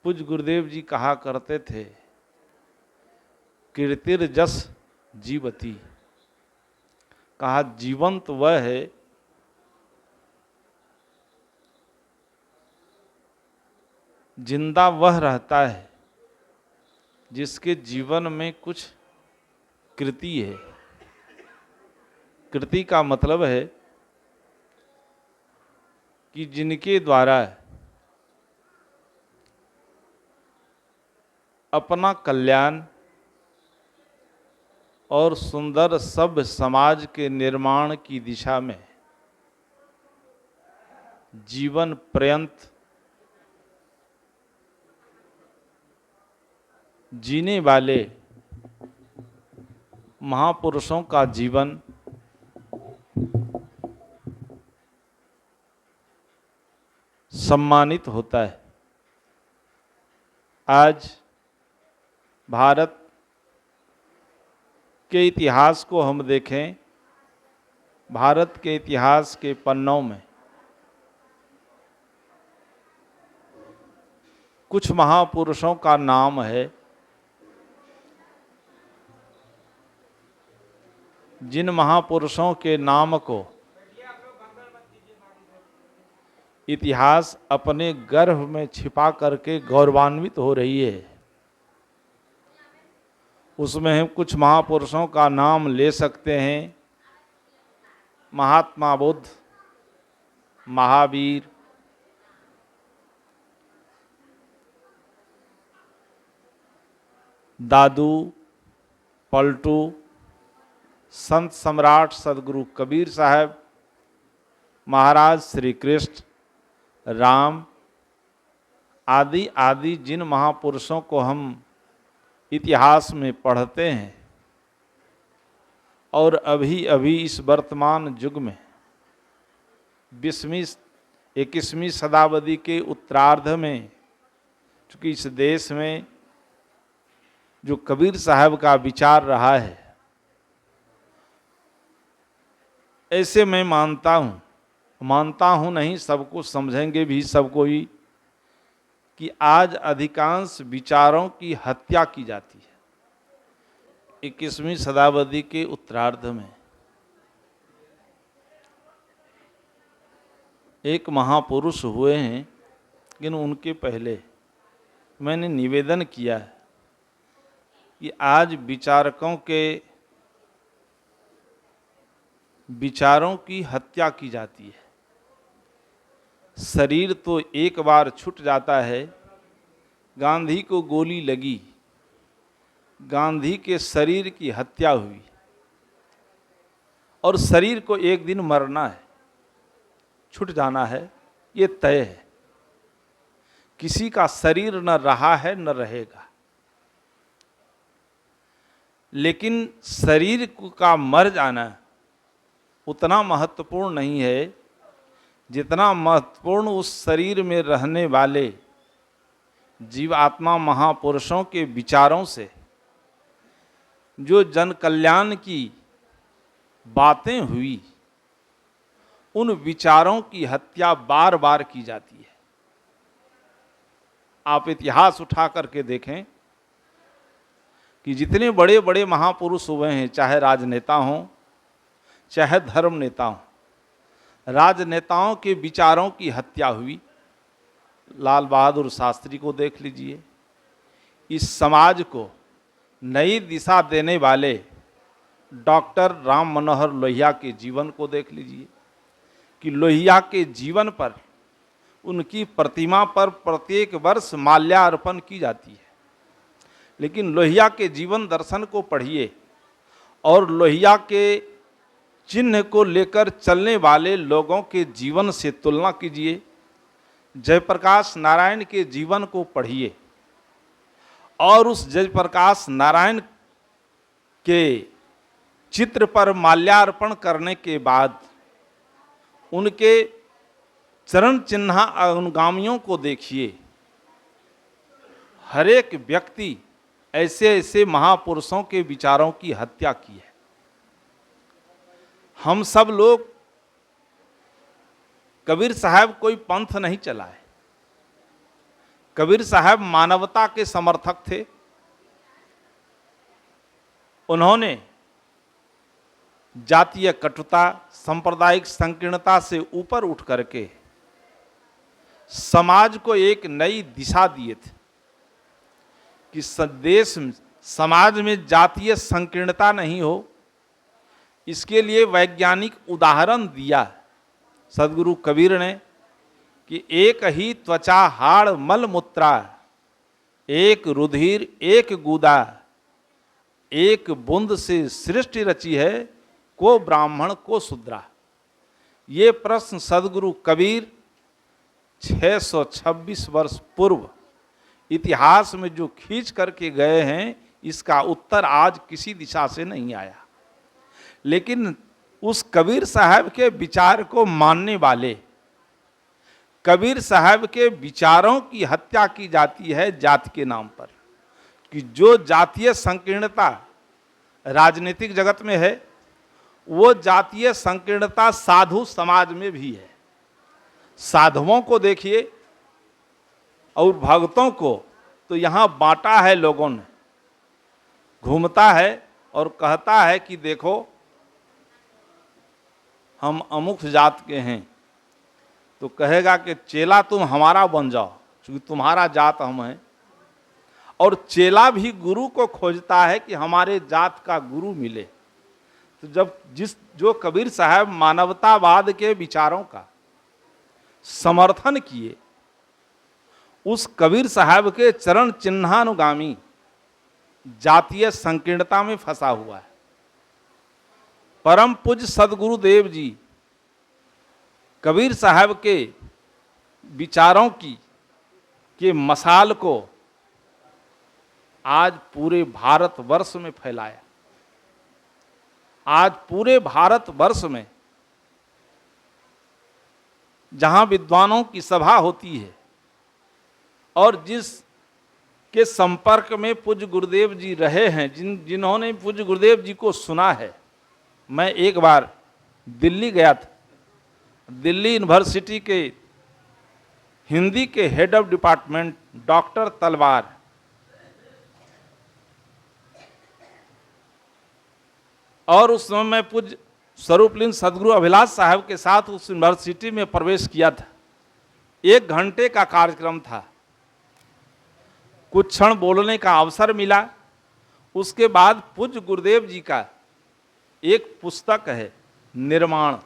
पूज्य गुरुदेव जी कहा करते थे, कीर्तिर जस जीवती। कहा जीवंत वह है जिंदा वह रहता है जिसके जीवन में कुछ कृति है। कृति का मतलब है कि जिनके द्वारा अपना कल्याण और सुंदर सभ्य समाज के निर्माण की दिशा में जीवन पर्यंत जीने वाले महापुरुषों का जीवन सम्मानित होता है। आज भारत के इतिहास को हम देखें, भारत के इतिहास के पन्नों में कुछ महापुरुषों का नाम है जिन महापुरुषों के नाम को इतिहास अपने गर्भ में छिपा करके गौरवान्वित हो रही है। उसमें हम कुछ महापुरुषों का नाम ले सकते हैं, महात्मा बुद्ध, महावीर, दादू, पलटू, संत सम्राट सदगुरु कबीर साहब, महाराज श्री कृष्ण, राम आदि आदि जिन महापुरुषों को हम इतिहास में पढ़ते हैं और अभी अभी इस वर्तमान युग में 21वीं शताब्दी के उत्तरार्ध में, चूँकि इस देश में जो कबीर साहब का विचार रहा है, ऐसे मैं मानता हूँ नहीं, सबको समझेंगे भी सबको ही, कि आज अधिकांश विचारों की हत्या की जाती है 21वीं शताब्दी के उत्तरार्ध में। एक महापुरुष हुए हैं, लेकिन उनके पहले मैंने निवेदन किया है कि आज विचारकों के विचारों की हत्या की जाती है। शरीर तो एक बार छूट जाता है। गांधी को गोली लगी, गांधी के शरीर की हत्या हुई, और शरीर को एक दिन मरना है, छूट जाना है, ये तय है। किसी का शरीर न रहा है न रहेगा, लेकिन शरीर का मर जाना उतना महत्वपूर्ण नहीं है जितना महत्वपूर्ण उस शरीर में रहने वाले जीवात्मा महापुरुषों के विचारों से जो जन कल्याण की बातें हुई, उन विचारों की हत्या बार बार की जाती है। आप इतिहास उठा करके देखें कि जितने बड़े बड़े महापुरुष हुए हैं, चाहे राजनेता हों चाहे धर्म नेता हों, राजनेताओं के विचारों की हत्या हुई। लाल बहादुर शास्त्री को देख लीजिए, इस समाज को नई दिशा देने वाले डॉक्टर राम मनोहर लोहिया के जीवन को देख लीजिए कि लोहिया के जीवन पर, उनकी प्रतिमा पर प्रत्येक वर्ष माल्यार्पण की जाती है। लेकिन लोहिया के जीवन दर्शन को पढ़िए और लोहिया के चिन्ह को लेकर चलने वाले लोगों के जीवन से तुलना कीजिए। जयप्रकाश नारायण के जीवन को पढ़िए और उस जयप्रकाश नारायण के चित्र पर माल्यार्पण करने के बाद उनके चरण चिन्ह अनुगामियों को देखिए। हर एक व्यक्ति ऐसे ऐसे महापुरुषों के विचारों की हत्या की है। हम सब लोग, कबीर साहब कोई पंथ नहीं चलाए, कबीर साहब मानवता के समर्थक थे। उन्होंने जातीय कटुता, सांप्रदायिक संकीर्णता से ऊपर उठ करके समाज को एक नई दिशा दिए थे कि देश समाज में जातीय संकीर्णता नहीं हो। इसके लिए वैज्ञानिक उदाहरण दिया सदगुरु कबीर ने कि एक ही त्वचा हाड़ मल मूत्रा, एक रुधिर एक गुदा, एक बूंद से सृष्टि रची है, को ब्राह्मण को शूद्रा। ये प्रश्न सदगुरु कबीर 626 वर्ष पूर्व इतिहास में जो खींच करके गए हैं, इसका उत्तर आज किसी दिशा से नहीं आया। लेकिन उस कबीर साहब के विचार को मानने वाले, कबीर साहब के विचारों की हत्या की जाती है जाति के नाम पर, कि जो जातीय संकीर्णता राजनीतिक जगत में है, वो जातीय संकीर्णता साधु समाज में भी है। साधुओं को देखिए और भक्तों को तो यहाँ बांटा है लोगों ने। घूमता है और कहता है कि देखो हम अमुक जात के हैं, तो कहेगा कि चेला तुम हमारा बन जाओ, क्योंकि तुम्हारा जात हम हैं। और चेला भी गुरु को खोजता है कि हमारे जात का गुरु मिले। तो जब जो कबीर साहब मानवतावाद के विचारों का समर्थन किए, उस कबीर साहब के चरण चिन्हानुगामी जातीय संकीर्णता में फंसा हुआ है। परम पूज्य सदगुरुदेव जी कबीर साहब के विचारों के मसाल को आज पूरे भारतवर्ष में फैलाया। आज पूरे भारतवर्ष में जहां विद्वानों की सभा होती है और जिस के संपर्क में पूज्य गुरुदेव जी रहे हैं, जिन्होंने पूज्य गुरुदेव जी को सुना है। मैं एक बार दिल्ली गया था। दिल्ली यूनिवर्सिटी के हिंदी के हेड ऑफ डिपार्टमेंट डॉक्टर तलवार और उस समय मैं पूज्य स्वरूपलिंग सदगुरु अभिलाष साहब के साथ उस यूनिवर्सिटी में प्रवेश किया था। 1 घंटे का कार्यक्रम था। कुछ क्षण बोलने का अवसर मिला। उसके बाद पूज्य गुरुदेव जी का एक पुस्तक है निर्माण।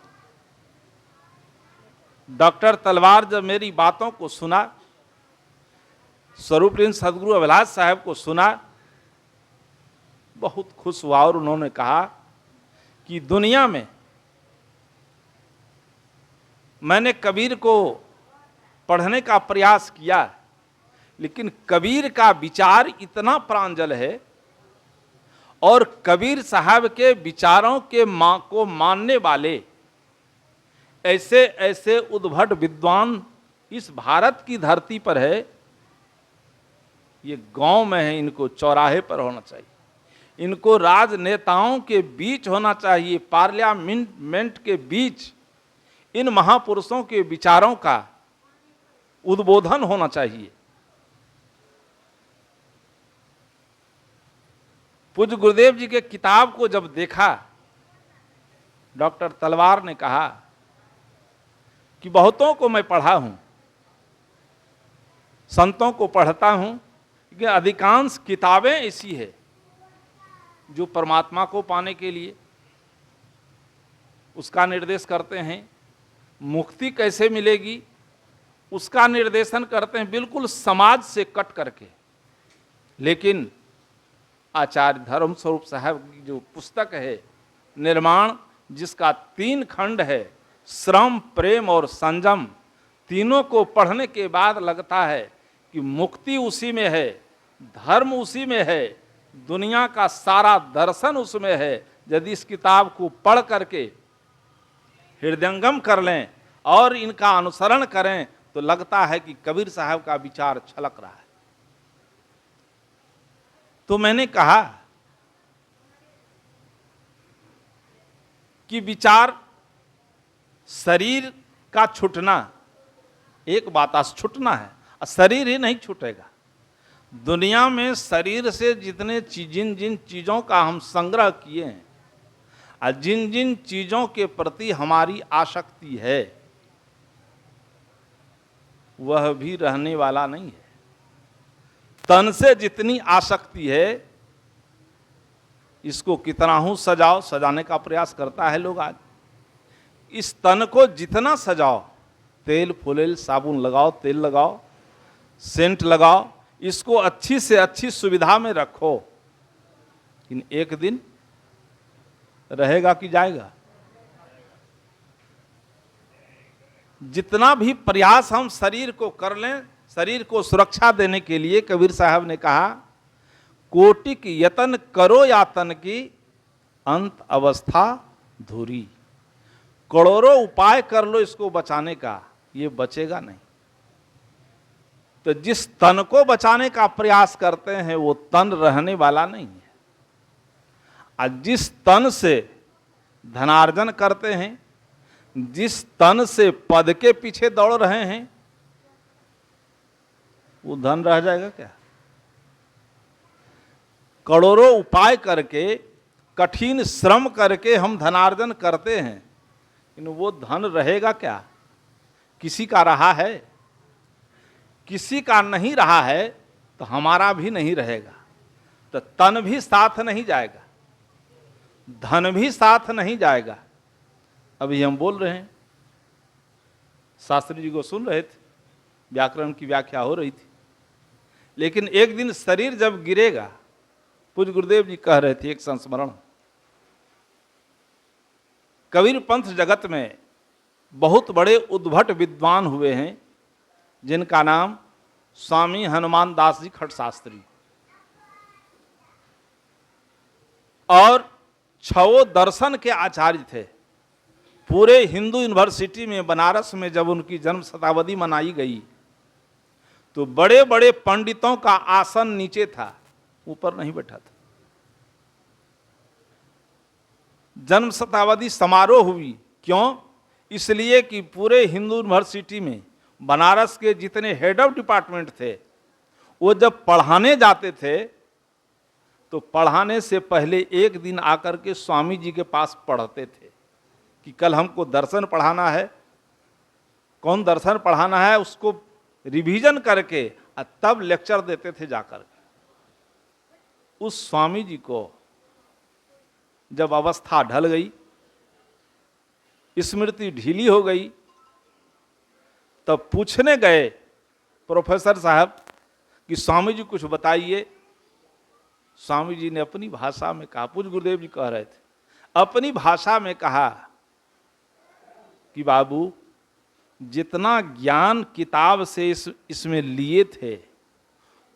डॉक्टर तलवार जब मेरी बातों को सुना, स्वरूपलिंग सदगुरु अभिलाष साहब को सुना, बहुत खुश हुआ और उन्होंने कहा कि दुनिया में मैंने कबीर को पढ़ने का प्रयास किया, लेकिन कबीर का विचार इतना प्रांजल है और कबीर साहब के विचारों के को मानने वाले ऐसे ऐसे उद्भट विद्वान इस भारत की धरती पर है। ये गांव में है, इनको चौराहे पर होना चाहिए, इनको राजनेताओं के बीच होना चाहिए, पार्लियामेंट के बीच इन महापुरुषों के विचारों का उद्बोधन होना चाहिए। पूज्य गुरुदेव जी के किताब को जब देखा, डॉक्टर तलवार ने कहा कि बहुतों को मैं पढ़ा हूं, संतों को पढ़ता हूं, लेकिन अधिकांश किताबें ऐसी है जो परमात्मा को पाने के लिए उसका निर्देश करते हैं, मुक्ति कैसे मिलेगी उसका निर्देशन करते हैं, बिल्कुल समाज से कट करके। लेकिन आचार्य धर्म स्वरूप साहब की जो पुस्तक है निर्माण, जिसका 3 खंड है, श्रम, प्रेम और संयम, तीनों को पढ़ने के बाद लगता है कि मुक्ति उसी में है, धर्म उसी में है, दुनिया का सारा दर्शन उसमें है। यदि इस किताब को पढ़ करके हृदयंगम कर लें और इनका अनुसरण करें तो लगता है कि कबीर साहब का विचार छलक रहा है। तो मैंने कहा कि विचार शरीर का छूटना एक बात, छूटना है, शरीर ही नहीं छूटेगा। दुनिया में शरीर से जितने जिन जिन चीज़ों का हम संग्रह किए हैं और जिन जिन चीज़ों के प्रति हमारी आसक्ति है, वह भी रहने वाला नहीं है। तन से जितनी आसक्ति है, इसको कितना हूं सजाओ, सजाने का प्रयास करता है लोग आज। इस तन को जितना सजाओ, तेल फुलेल साबुन लगाओ, तेल लगाओ, सेंट लगाओ, इसको अच्छी से अच्छी सुविधा में रखो, लेकिन एक दिन रहेगा कि जाएगा। जितना भी प्रयास हम शरीर को कर लें, शरीर को सुरक्षा देने के लिए, कबीर साहब ने कहा, कोटिक यतन करो या तन की अंत अवस्था धुरी। करोड़ों उपाय कर लो इसको बचाने का, ये बचेगा नहीं। तो जिस तन को बचाने का प्रयास करते हैं, वो तन रहने वाला नहीं है। और जिस तन से धनार्जन करते हैं, जिस तन से पद के पीछे दौड़ रहे हैं, वो धन रह जाएगा क्या? करोड़ों उपाय करके, कठिन श्रम करके हम धनार्जन करते हैं, लेकिन वो धन रहेगा क्या? किसी का रहा है? किसी का नहीं रहा है तो हमारा भी नहीं रहेगा। तो तन भी साथ नहीं जाएगा, धन भी साथ नहीं जाएगा। अभी हम बोल रहे हैं, शास्त्री जी को सुन रहे थे, व्याकरण की व्याख्या हो रही थी, लेकिन एक दिन शरीर जब गिरेगा, पूज्य गुरुदेव जी कह रहे थे एक संस्मरण, कबीर पंथ जगत में बहुत बड़े उद्भट विद्वान हुए हैं, जिनका नाम स्वामी हनुमान दास जी खट शास्त्री, और छवो दर्शन के आचार्य थे। पूरे हिंदू यूनिवर्सिटी में, बनारस में जब उनकी जन्म शताब्दी मनाई गई, तो बड़े बड़े पंडितों का आसन नीचे था, ऊपर नहीं बैठा था। जन्म शताब्दी समारोह हुई, क्यों? इसलिए कि पूरे हिंदू यूनिवर्सिटी में बनारस के जितने हेड ऑफ डिपार्टमेंट थे, वो जब पढ़ाने जाते थे तो पढ़ाने से पहले एक दिन आकर के स्वामी जी के पास पढ़ते थे कि कल हमको दर्शन पढ़ाना है, कौन दर्शन पढ़ाना है, उसको रिवीजन करके तब लेक्चर देते थे जाकर के। उस स्वामी जी को जब अवस्था ढल गई, स्मृति ढीली हो गई, तब पूछने गए प्रोफेसर साहब कि स्वामी जी कुछ बताइए। स्वामी जी ने अपनी भाषा में कहा, पूज्य गुरुदेव जी कह रहे थे, अपनी भाषा में कहा कि बाबू, जितना ज्ञान किताब से इसमें लिए थे,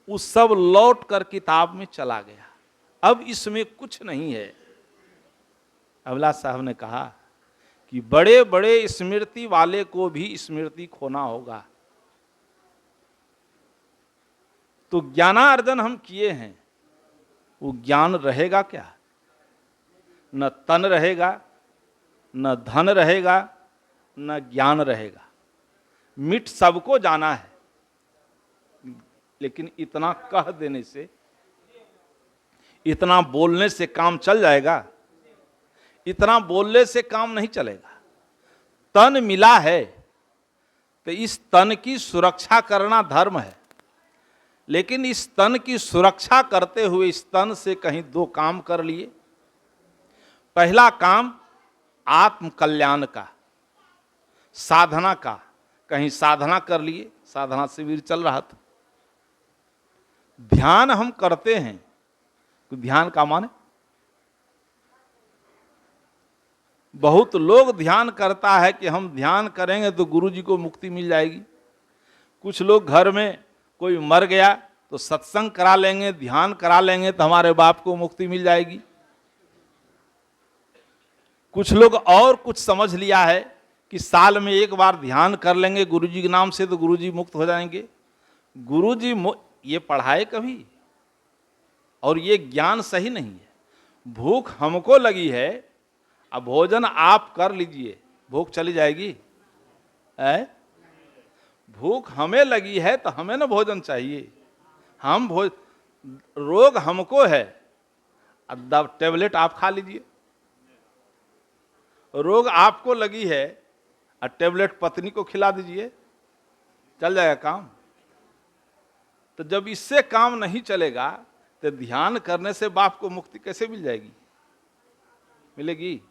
उस सब लौट कर किताब में चला गया, अब इसमें कुछ नहीं है। अभिलाष साहब ने कहा कि बड़े बड़े स्मृति वाले को भी स्मृति खोना होगा। तो ज्ञानार्जन हम किए हैं, वो ज्ञान रहेगा क्या? न तन रहेगा, न धन रहेगा, न ज्ञान रहेगा। मिट सबको जाना है, लेकिन इतना कह देने से, इतना बोलने से काम चल जाएगा? इतना बोलने से काम नहीं चलेगा। तन मिला है तो इस तन की सुरक्षा करना धर्म है, लेकिन इस तन की सुरक्षा करते हुए इस तन से कहीं दो काम कर लिए। पहला काम आत्म कल्याण का, साधना का, कहीं साधना कर लिए, साधना शिविर चल रहा था। ध्यान हम करते हैं, तो ध्यान का माने, बहुत लोग ध्यान करता है कि हम ध्यान करेंगे तो गुरु जी को मुक्ति मिल जाएगी। कुछ लोग घर में कोई मर गया तो सत्संग करा लेंगे, ध्यान करा लेंगे तो हमारे बाप को मुक्ति मिल जाएगी। कुछ लोग और कुछ समझ लिया है कि साल में एक बार ध्यान कर लेंगे गुरु जी के नाम से तो गुरु जी मुक्त हो जाएंगे। गुरु जी ये पढ़ाए कभी, और ये ज्ञान सही नहीं है। भूख हमको लगी है, अब भोजन आप कर लीजिए, भूख चली जाएगी? भूख हमें लगी है तो हमें ना भोजन चाहिए, रोग हमको है, टेबलेट आप खा लीजिए। रोग आपको लगी है और टेबलेट पत्नी को खिला दीजिए, चल जाएगा काम। तो जब इससे काम नहीं चलेगा तो ध्यान करने से बाप को मुक्ति कैसे मिल जाएगी? मिलेगी।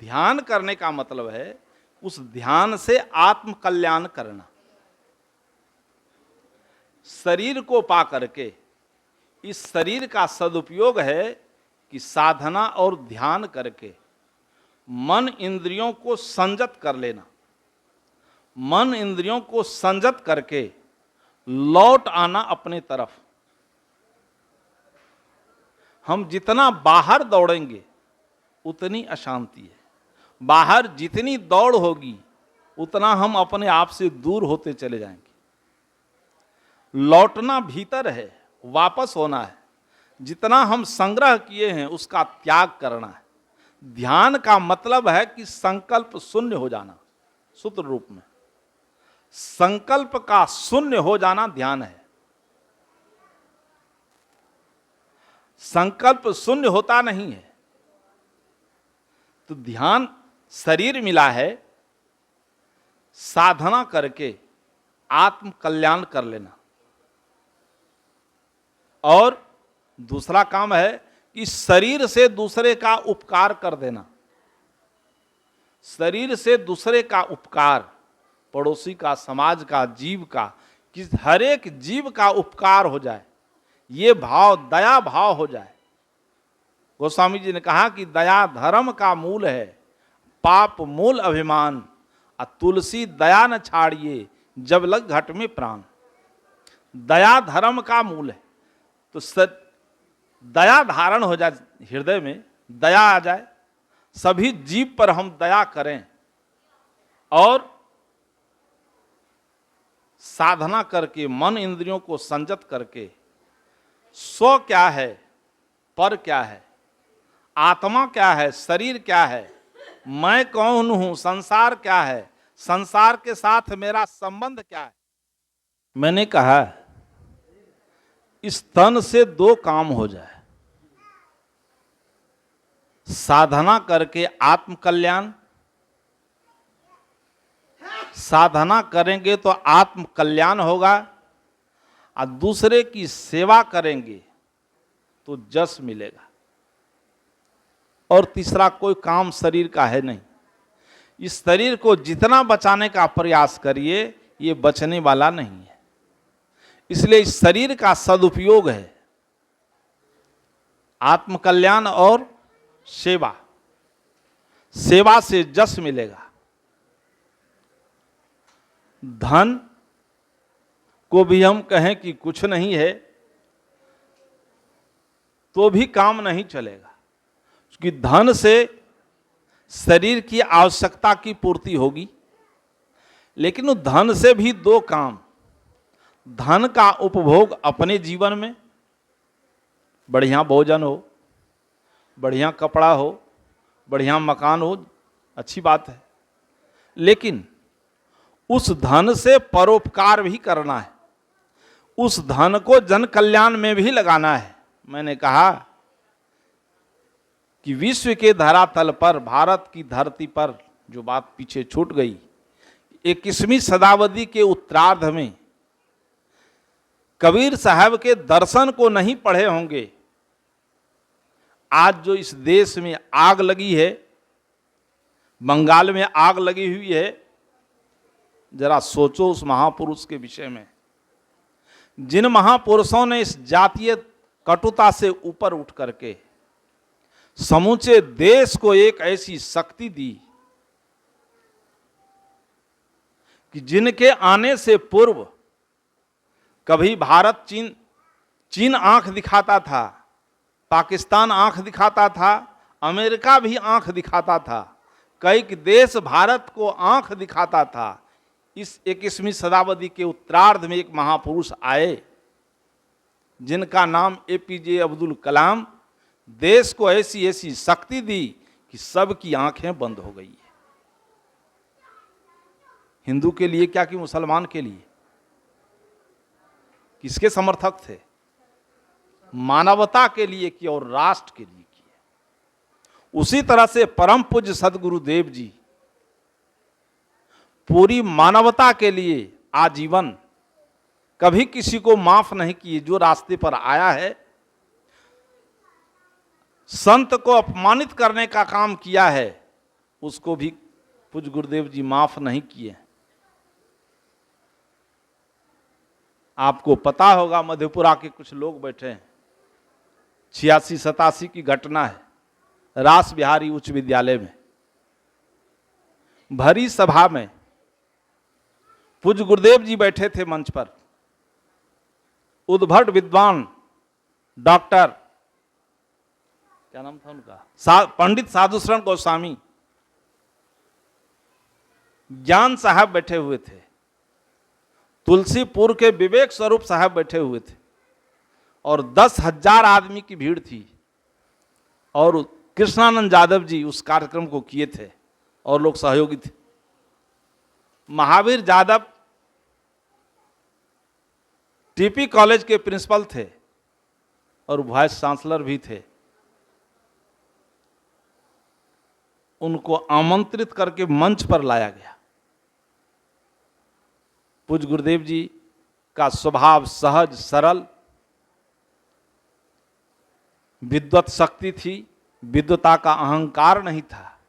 ध्यान करने का मतलब है उस ध्यान से आत्म कल्याण करना। शरीर को पा करके इस शरीर का सदुपयोग है कि साधना और ध्यान करके मन इंद्रियों को संयत कर लेना। मन इंद्रियों को संयत करके लौट आना अपने तरफ। हम जितना बाहर दौड़ेंगे उतनी अशांति है। बाहर जितनी दौड़ होगी उतना हम अपने आप से दूर होते चले जाएंगे। लौटना भीतर है, वापस होना है। जितना हम संग्रह किए हैं उसका त्याग करना है। ध्यान का मतलब है कि संकल्प शून्य हो जाना। सूत्र रूप में संकल्प का शून्य हो जाना ध्यान है। संकल्प शून्य होता नहीं है तो ध्यान शरीर मिला है, साधना करके आत्म कल्याण कर लेना। और दूसरा काम है कि शरीर से दूसरे का उपकार कर देना। शरीर से दूसरे का उपकार, पड़ोसी का, समाज का, जीव का, कि हर एक जीव का उपकार हो जाए, ये भाव, दया भाव हो जाए। गोस्वामी जी ने कहा कि दया धर्म का मूल है, पाप मूल अभिमान, तुलसी दया न छाड़िए जब लग घट में प्राण। दया धर्म का मूल है। तो दया धारण हो जाए, हृदय में दया आ जाए, सभी जीव पर हम दया करें और साधना करके मन इंद्रियों को संयत करके स्व क्या है, पर क्या है, आत्मा क्या है, शरीर क्या है, मैं कौन हूं, संसार क्या है, संसार के साथ मेरा संबंध क्या है। मैंने कहा इस तन से दो काम हो जाए, साधना करके आत्म कल्याण। साधना करेंगे तो आत्म कल्याण होगा और दूसरे की सेवा करेंगे तो जस मिलेगा। और तीसरा कोई काम शरीर का है नहीं। इस शरीर को जितना बचाने का प्रयास करिए ये बचने वाला नहीं है। इसलिए इस शरीर का सदुपयोग है आत्म कल्याण और सेवा। सेवा से जस मिलेगा। धन को भी हम कहें कि कुछ नहीं है तो भी काम नहीं चलेगा, क्योंकि धन से शरीर की आवश्यकता की पूर्ति होगी। लेकिन उस धन से भी दो काम, धन का उपभोग अपने जीवन में, बढ़िया भोजन हो, बढ़िया कपड़ा हो, बढ़िया मकान हो, अच्छी बात है। लेकिन उस धन से परोपकार भी करना है, उस धन को जन कल्याण में भी लगाना है। मैंने कहा कि विश्व के धरातल पर, भारत की धरती पर जो बात पीछे छूट गई, 21वीं शताब्दी के उत्तरार्ध में कबीर साहब के दर्शन को नहीं पढ़े होंगे। आज जो इस देश में आग लगी है, बंगाल में आग लगी हुई है, जरा सोचो उस महापुरुष के विषय में। जिन महापुरुषों ने इस जातीय कटुता से ऊपर उठ करके समूचे देश को एक ऐसी शक्ति दी कि जिनके आने से पूर्व कभी भारत चीन आंख दिखाता था, पाकिस्तान आंख दिखाता था, अमेरिका भी आंख दिखाता था, कई देश भारत को आंख दिखाता था। इस 21वीं शताब्दी के उत्तरार्ध में एक महापुरुष आए जिनका नाम APJ अब्दुल कलाम। देश को ऐसी ऐसी शक्ति दी कि सबकी आंखें बंद हो गई है। हिंदू के लिए क्या कि मुसलमान के लिए? किसके समर्थक थे? मानवता के लिए किए और राष्ट्र के लिए किए। उसी तरह से परम पूज्य सद्गुरुदेव जी पूरी मानवता के लिए आजीवन कभी किसी को माफ नहीं किए। जो रास्ते पर आया है, संत को अपमानित करने का काम किया है, उसको भी पूज्य गुरुदेव जी माफ नहीं किए। आपको पता होगा मधेपुरा के कुछ लोग बैठे हैं, 86-87 की घटना है, रास बिहारी उच्च विद्यालय में भरी सभा में पूज्य गुरुदेव जी बैठे थे मंच पर। उद्भट विद्वान डॉक्टर, क्या नाम था उनका, पंडित साधु शरण गोस्वामी ज्ञान साहब बैठे हुए थे, तुलसीपुर के विवेक स्वरूप साहब बैठे हुए थे, और 10,000 आदमी की भीड़ थी। और कृष्णानंद यादव जी उस कार्यक्रम को किए थे और लोग सहयोगी थे। महावीर यादव टीपी कॉलेज के प्रिंसिपल थे और वाइस चांसलर भी थे। उनको आमंत्रित करके मंच पर लाया गया। पूज्य गुरुदेव जी का स्वभाव सहज सरल, विद्वत शक्ति थी, विद्वता का अहंकार नहीं था।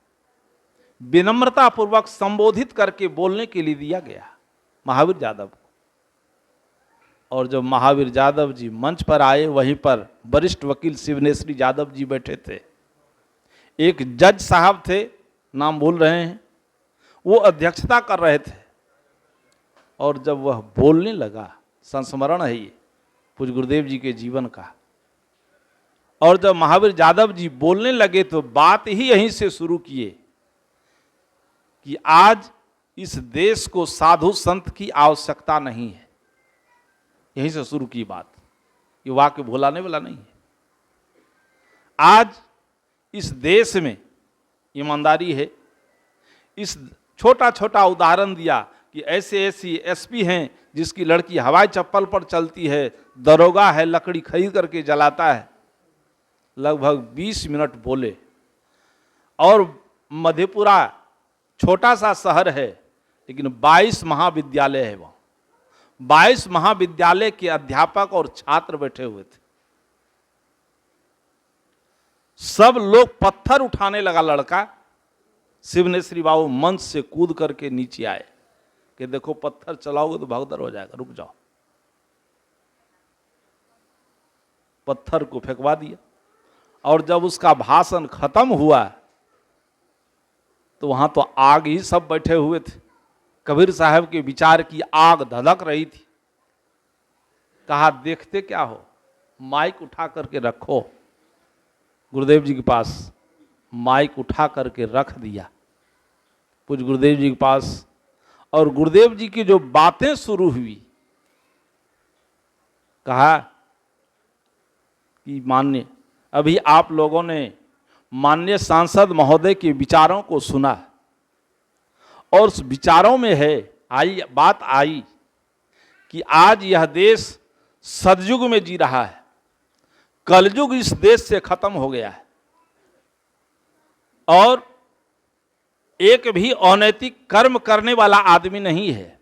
विनम्रता पूर्वक संबोधित करके बोलने के लिए दिया गया महावीर यादव को। और जब महावीर यादव जी मंच पर आए, वहीं पर वरिष्ठ वकील शिवनेश्वरी यादव जी बैठे थे, एक जज साहब थे, नाम भूल रहे हैं, वो अध्यक्षता कर रहे थे। और जब वह बोलने लगा, संस्मरण है ये पूज्य गुरुदेव जी के जीवन का, और जब महावीर यादव जी बोलने लगे तो बात ही यहीं से शुरू किए कि आज इस देश को साधु संत की आवश्यकता नहीं है। यहीं से शुरू की बात, ये वाक्य भुलाने वाला नहीं है। आज इस देश में ईमानदारी है। इस छोटा छोटा उदाहरण दिया कि ऐसे ऐसी एसपी हैं जिसकी लड़की हवाई चप्पल पर चलती है, दरोगा है लकड़ी खरीद करके जलाता है। लगभग 20 मिनट बोले। और मधेपुरा छोटा सा शहर है, लेकिन 22 महाविद्यालय है वहाँ। 22 महाविद्यालय के अध्यापक और छात्र बैठे हुए थे। सब लोग पत्थर उठाने लगा लड़का। शिवनेश्वरी बाबू मंच से कूद करके नीचे आए कि देखो पत्थर चलाओगे तो भगदड़ हो जाएगा, रुक जाओ। पत्थर को फेंकवा दिया। और जब उसका भाषण खत्म हुआ तो वहां तो आग ही सब बैठे हुए थे। कबीर साहब के विचार की आग धधक रही थी। कहा देखते क्या हो, माइक उठा करके रखो। गुरुदेव जी के पास माइक उठा करके रख दिया पूज्य गुरुदेव जी के पास। और गुरुदेव जी की जो बातें शुरू हुई, कहा कि माननीय, अभी आप लोगों ने माननीय सांसद महोदय के विचारों को सुना, और उस विचारों में बात आई कि आज यह देश सतयुग में जी रहा है, कलयुग इस देश से खत्म हो गया है, और एक भी अनैतिक कर्म करने वाला आदमी नहीं है।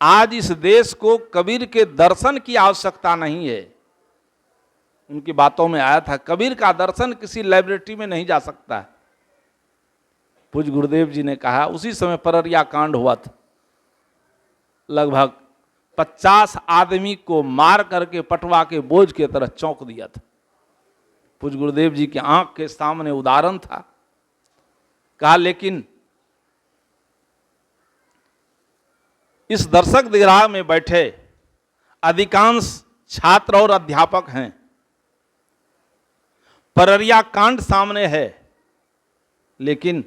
आज इस देश को कबीर के दर्शन की आवश्यकता नहीं है। उनकी बातों में आया था कबीर का दर्शन किसी लाइब्रेरी में नहीं जा सकता। पूज्य गुरुदेव जी ने कहा, उसी समय पररिया कांड हुआ था। लगभग 50 आदमी को मार करके पटवा के बोझ के तरह चौंक दिया था। पूज्य गुरुदेव जी की आंख के सामने उदाहरण था। कहा लेकिन इस दर्शक गृह में बैठे अधिकांश छात्र और अध्यापक हैं। पररिया कांड सामने है, लेकिन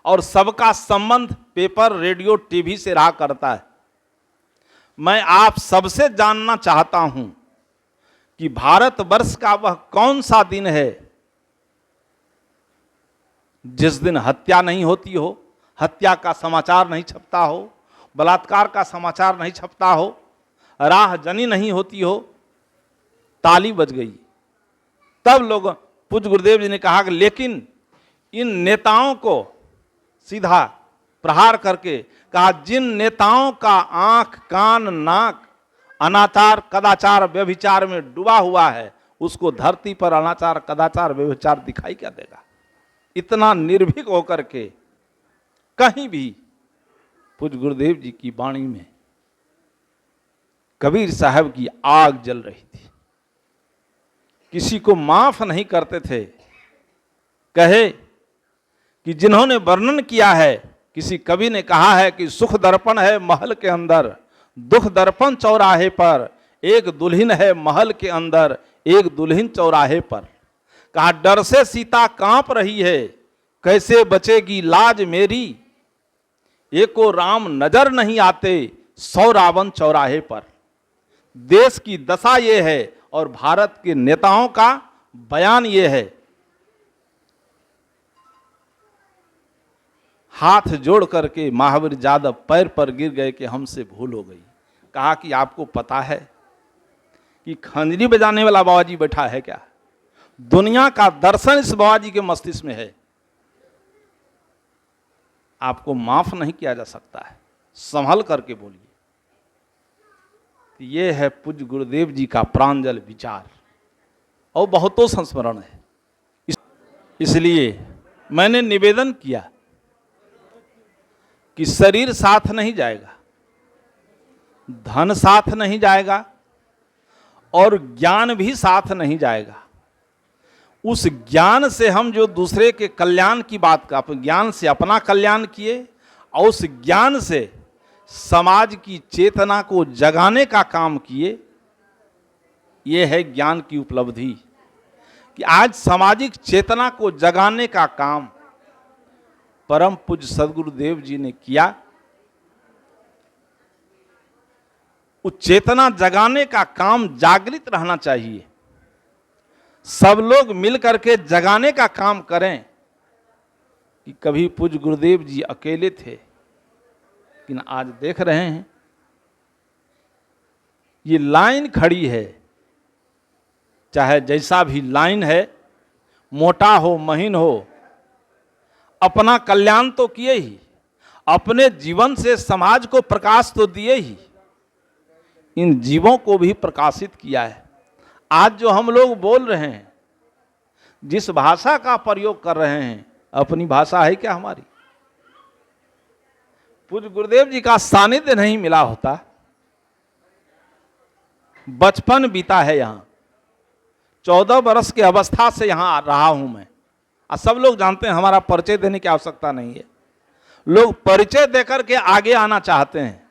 और सबका संबंध पेपर, रेडियो, टीवी से रहा करता है। मैं आप सबसे जानना चाहता हूं कि भारतवर्ष का वह कौन सा दिन है जिस दिन हत्या नहीं होती हो, हत्या का समाचार नहीं छपता हो, बलात्कार का समाचार नहीं छपता हो, राहजनी नहीं होती हो, ताली बज गई। तब लोग, पूज्य गुरुदेव जी ने कहा कि लेकिन इन नेताओं को सीधा प्रहार करके कहा, जिन नेताओं का आंख कान नाक अनाचार कदाचार व्यभिचार में डूबा हुआ है, उसको धरती पर अनाचार कदाचार व्यभिचार दिखाई क्या देगा। इतना निर्भीक होकर के कहीं भी पूज्य गुरुदेव जी की वाणी में कबीर साहब की आग जल रही थी। किसी को माफ नहीं करते थे। कहे कि जिन्होंने वर्णन किया है, किसी कवि ने कहा है कि सुख दर्पण है महल के अंदर, दुख दर्पण चौराहे पर, एक दुल्हन है महल के अंदर, एक दुल्हन चौराहे पर। कहा डर से सीता कांप रही है, कैसे बचेगी लाज मेरी, एको राम नजर नहीं आते 100 रावण चौराहे पर। देश की दशा ये है और भारत के नेताओं का बयान ये है। हाथ जोड़ करके महावीर जादव पैर पर गिर गए कि हमसे भूल हो गई। कहा कि आपको पता है कि खंजरी बजाने वाला बाबा जी बैठा है क्या? दुनिया का दर्शन इस बाबा जी के मस्तिष्क में है। आपको माफ नहीं किया जा सकता है, संभल करके बोलिए। ये है पूज्य गुरुदेव जी का प्रांजल विचार और बहुतों संस्मरण है। इसलिए मैंने निवेदन किया कि शरीर साथ नहीं जाएगा, धन साथ नहीं जाएगा और ज्ञान भी साथ नहीं जाएगा। उस ज्ञान से हम जो दूसरे के कल्याण की बात का, ज्ञान से अपना कल्याण किए और उस ज्ञान से समाज की चेतना को जगाने का काम किए। ये है ज्ञान की उपलब्धि कि आज सामाजिक चेतना को जगाने का काम परम पूज्य सद्गुरुदेव जी ने किया। उस चेतना जगाने का काम जागृत रहना चाहिए। सब लोग मिलकर के जगाने का काम करें कि कभी पूज्य गुरुदेव जी अकेले थे, लेकिन आज देख रहे हैं ये लाइन खड़ी है। चाहे जैसा भी लाइन है, मोटा हो महीन हो, अपना कल्याण तो किए ही, अपने जीवन से समाज को प्रकाश तो दिए ही, इन जीवों को भी प्रकाशित किया है। आज जो हम लोग बोल रहे हैं, जिस भाषा का प्रयोग कर रहे हैं, अपनी भाषा है क्या हमारी? पूज्य गुरुदेव जी का सानिध्य नहीं मिला होता, बचपन बीता है यहाँ, 14 वर्ष की अवस्था से यहाँ रहा हूं मैं। सब लोग जानते हैं, हमारा परिचय देने की आवश्यकता नहीं है। लोग परिचय देकर के आगे आना चाहते हैं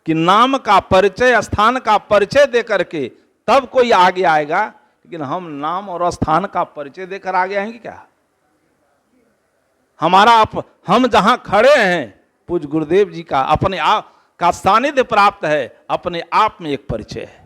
कि नाम का परिचय, स्थान का परिचय देकर के तब कोई आगे आएगा, लेकिन हम नाम और स्थान का परिचय देकर आगे आएंगे क्या? हम जहां खड़े हैं, पूज्य गुरुदेव जी का अपने आप का सानिध्य प्राप्त है, अपने आप में एक परिचय है।